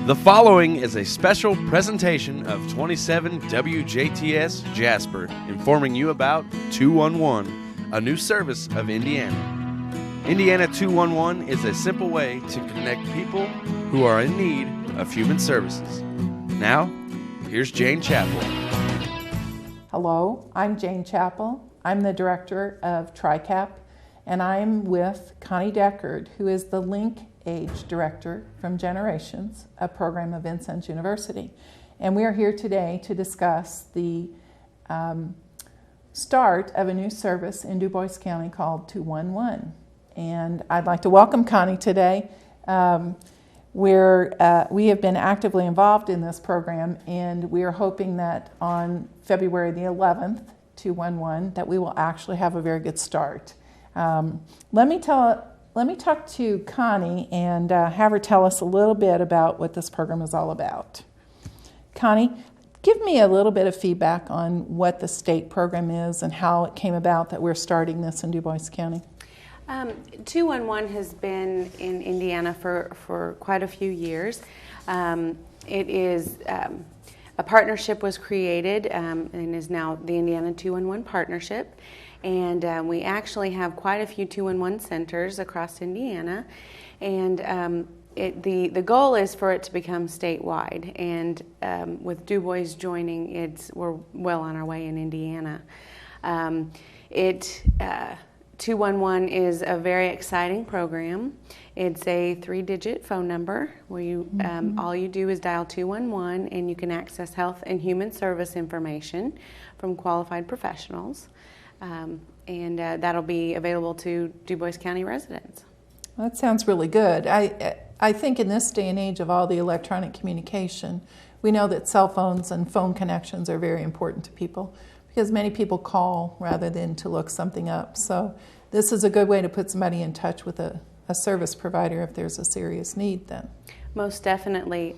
The following is a special presentation of 27 WJTS Jasper, informing you about 211, a new service of Indiana. Indiana 211 is a simple way to connect people who are in need of human services. Now, here's Jane Chappell. Hello, I'm Jane Chappell. I'm the director of TRICAP, and I'm with Connie Deckard, who is the Link Age Director from Generations, a program of Vincennes University. And we are here today to discuss the start of a new service in Du Bois County called 211. And I'd like to welcome Connie today. We have been actively involved in this program, and we are hoping that on February the 11th, 211, that we will actually have a very good start. Let me talk to Connie and have her tell us a little bit about what this program is all about. Connie, give me a little bit of feedback on what the state program is and how it came about that we're starting this in Du Bois County. 211 has been in Indiana for quite a few years. It is a partnership was created and is now the Indiana 211 Partnership. And we actually have quite a few 211 centers across Indiana. And the goal is for it to become statewide. And with Du Bois joining, we're well on our way in Indiana. 211 is a very exciting program. It's a 3-digit phone number where you all you do is dial 211 and you can access health and human service information from qualified professionals. And that'll be available to Du Bois County residents. Well, that sounds really good. I think in this day and age of all the electronic communication, we know that cell phones and phone connections are very important to people because many people call rather than to look something up. So this is a good way to put somebody in touch with a service provider if there's a serious need then. Most definitely.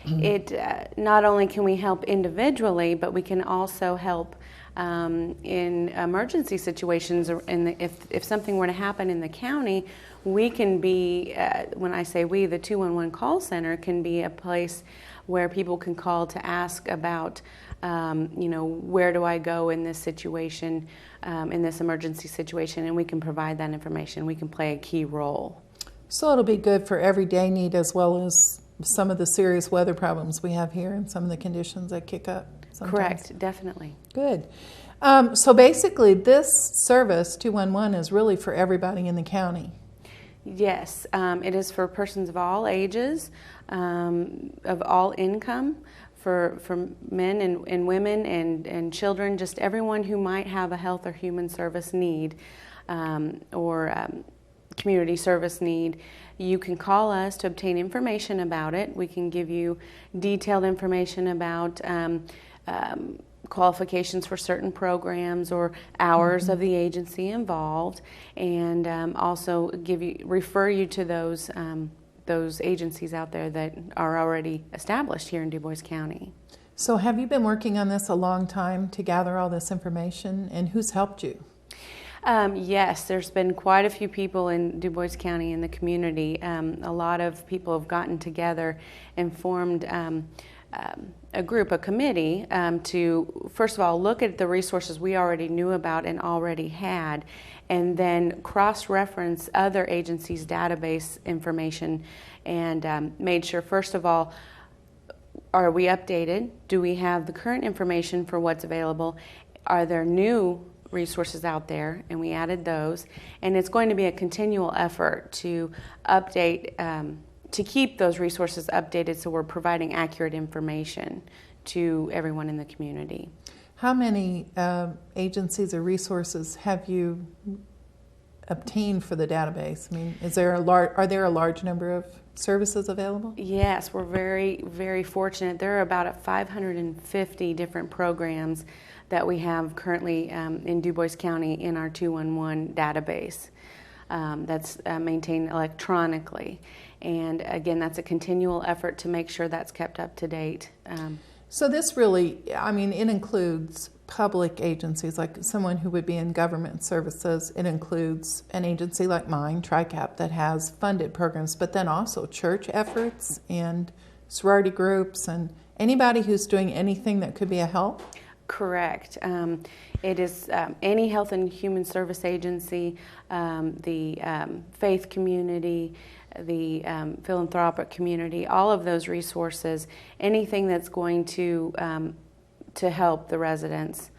It not only can we help individually, but we can also help in emergency situations. If something were to happen in the county, we can be, when I say we, the 211 call center can be a place where people can call to ask about, where do I go in this situation, in this emergency situation, and we can provide that information. We can play a key role. So it'll be good for everyday need as well as some of the serious weather problems we have here and some of the conditions that kick up sometimes. Correct, definitely. Good. So basically this service, 211, is really for everybody in the county. Yes, it is for persons of all ages, of all income, for men and women and children, just everyone who might have a health or human service need or community service need. You can call us to obtain information about it. We can give you detailed information about qualifications for certain programs or hours of the agency involved, and also refer you to those agencies out there that are already established here in Du Bois County. So have you been working on this a long time to gather all this information, and who's helped you? Yes, there's been quite a few people in Du Bois County in the community. A lot of people have gotten together and formed a committee to, first of all, look at the resources we already knew about and already had, and then cross-reference other agencies' database information and made sure, first of all, are we updated? Do we have the current information for what's available? Are there new resources out there? And we added those. And it's going to be a continual effort to update, to keep those resources updated so we're providing accurate information to everyone in the community. How many agencies or resources have you obtained for the database? I mean, are there a large number of services available? Yes, we're very, very fortunate. There are about 550 different programs that we have currently in Du Bois County in our 211 database that's maintained electronically. And again, that's a continual effort to make sure that's kept up to date. So this really, it includes public agencies, like someone who would be in government services. It includes an agency like mine, TRICAP, that has funded programs, but then also church efforts and sorority groups and anybody who's doing anything that could be a help? Correct. It is any health and human service agency, the faith community, the philanthropic community, all of those resources, anything that's going to help the residents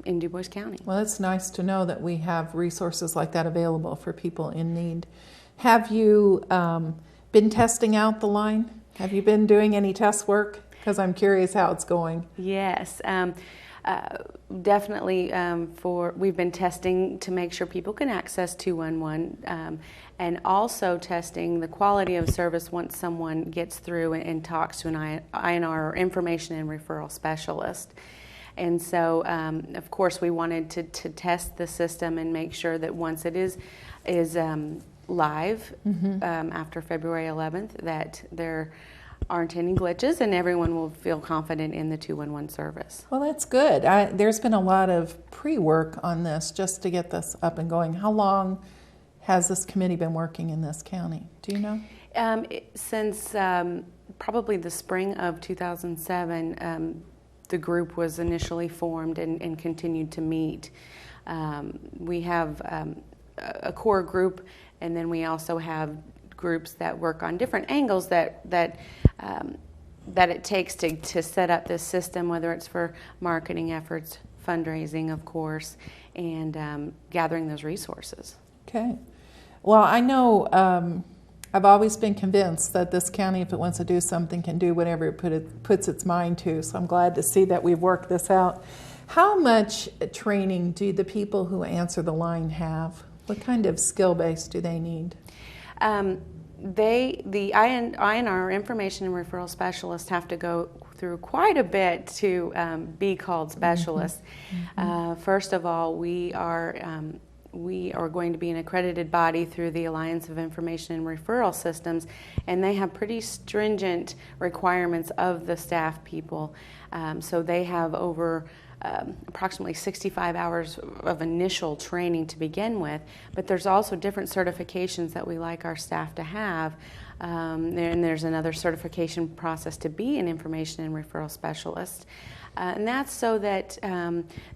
in Du Bois County. Well, it's nice to know that we have resources like that available for people in need. Have you been testing out the line? Have you been doing any test work? Because I'm curious how it's going. Yes, definitely. We've been testing to make sure people can access 211, and also testing the quality of service once someone gets through and talks to an INR or information and referral specialist. And so, of course, we wanted to test the system and make sure that once it is live after February 11th, that there aren't any glitches and everyone will feel confident in the 211 service. Well, that's good. There's been a lot of pre-work on this just to get this up and going. How long has this committee been working in this county? Do you know? Since probably the spring of 2007, the group was initially formed and continued to meet. We have a core group, and then we also have groups that work on different angles that it takes to set up this system, whether it's for marketing efforts, fundraising, of course, and gathering those resources. Okay. Well, I know I've always been convinced that this county, if it wants to do something, can do whatever it puts its mind to. So I'm glad to see that we've worked this out. How much training do the people who answer the line have? What kind of skill base do they need? The INR, Information and Referral Specialists, have to go through quite a bit to be called specialists. First of all, we are going to be an accredited body through the Alliance of Information and Referral Systems, and they have pretty stringent requirements of the staff people. So they have over approximately 65 hours of initial training to begin with, but there's also different certifications that we like our staff to have. And there's another certification process to be an information and referral specialist. And that's so that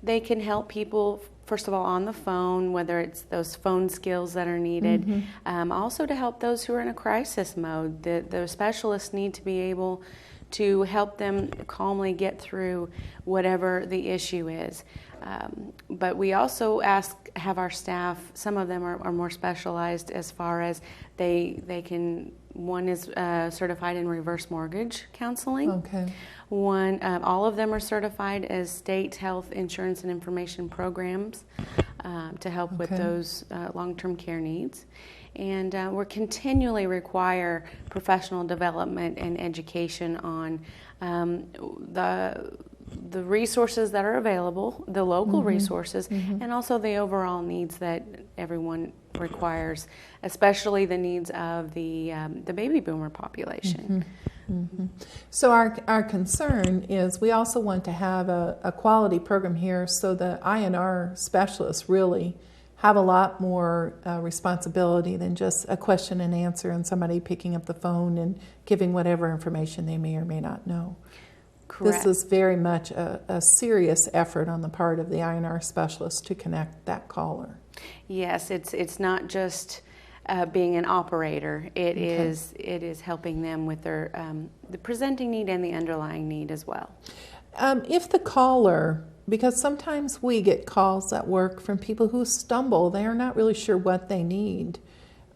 they can help people, first of all, on the phone, whether it's those phone skills that are needed, also to help those who are in a crisis mode. The specialists need to be able to help them calmly get through whatever the issue is. But we also have our staff, some of them are more specialized as far as they can, one is certified in reverse mortgage counseling. Okay. One, all of them are certified as state health insurance and information programs to help with those long-term care needs. And we're continually require professional development and education on the resources that are available, the local resources, and also the overall needs that everyone requires, especially the needs of the baby boomer population. So our concern is we also want to have a quality program here so the INR specialists really have a lot more responsibility than just a question and answer and somebody picking up the phone and giving whatever information they may or may not know. Correct. This is very much a serious effort on the part of the INR specialist to connect that caller. Yes, it's not just being an operator. It is helping them with their the presenting need and the underlying need as well. If the caller, because sometimes we get calls at work from people who stumble, they are not really sure what they need.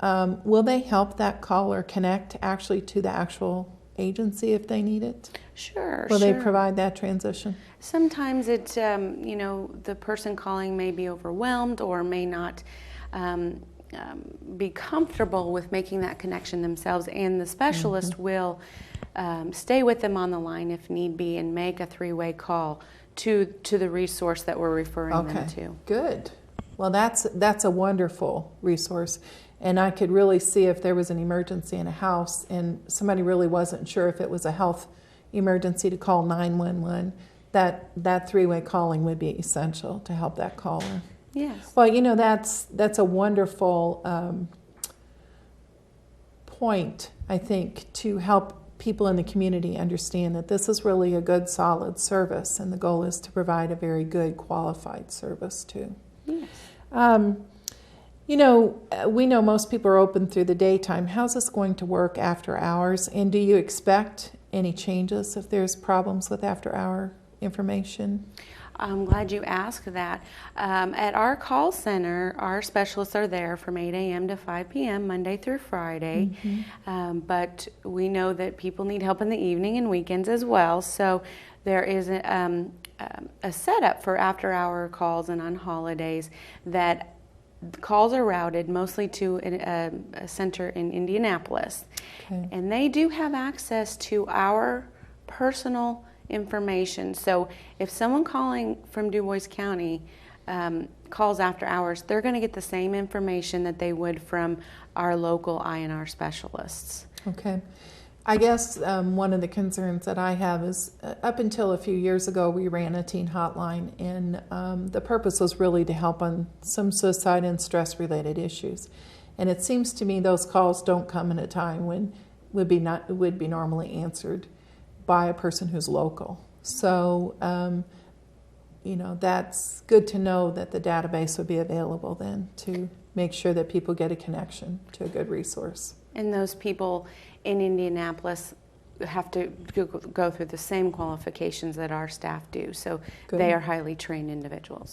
Will they help that caller connect actually to the actual agency if they need it? Sure. Will they provide that transition? Sometimes it's, the person calling may be overwhelmed or may not be comfortable with making that connection themselves, and the specialist will stay with them on the line if need be and make a three-way call to the resource that we're referring them to. Good. Well, that's a wonderful resource. And I could really see if there was an emergency in a house and somebody really wasn't sure if it was a health emergency to call 911, that three-way calling would be essential to help that caller. Yes. Well, that's a wonderful point, I think, to help people in the community understand that this is really a good, solid service, and the goal is to provide a very good, qualified service too. Yes. You know, we know most people are open through the daytime. How's this going to work after hours? And do you expect any changes if there's problems with after-hour information? I'm glad you asked that. At our call center, our specialists are there from 8 a.m. to 5 p.m. Monday through Friday. But we know that people need help in the evening and weekends as well. So there is a setup for after-hour calls and on holidays that calls are routed mostly to a center in Indianapolis. Okay. And they do have access to our personal information. So if someone calling from Du Bois County calls after hours, they're going to get the same information that they would from our local INR specialists. Okay. I guess one of the concerns that I have is up until a few years ago, we ran a teen hotline, and the purpose was really to help on some suicide and stress-related issues. And it seems to me those calls don't come in a time when would be normally answered by a person who's local. So, you know, that's good to know that the database would be available then to make sure that people get a connection to a good resource. And those people in Indianapolis have to go through the same qualifications that our staff do. So Good. they are highly trained individuals.